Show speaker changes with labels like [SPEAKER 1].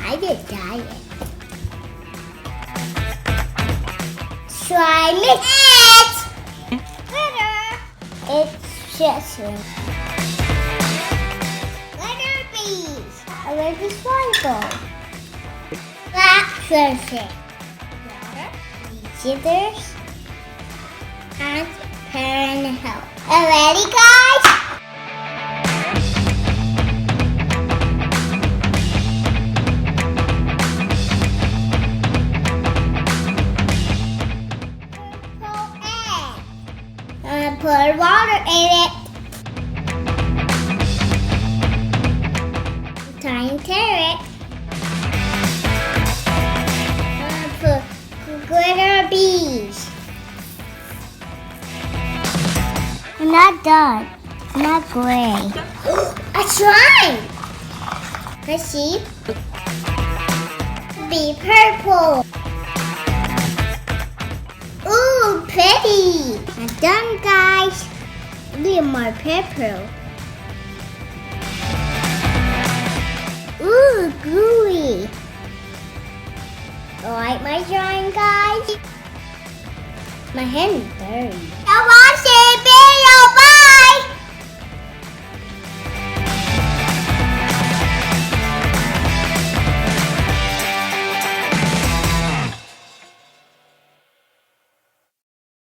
[SPEAKER 1] I did diet. Try mix it. Glitter. It's just glitter bees. I like the sparkle. Black surface. Water. Scissors. And parent help. Ready, guys? Put water in it. Try and tear it. Put glitter bees. I'm not done. I'm not gray. A shrine. Let's see. Be purple. Ooh, pretty! I'm done, guys. Look more purple. Ooh, gooey. Like my drawing, guys? My hand is dirty. I wash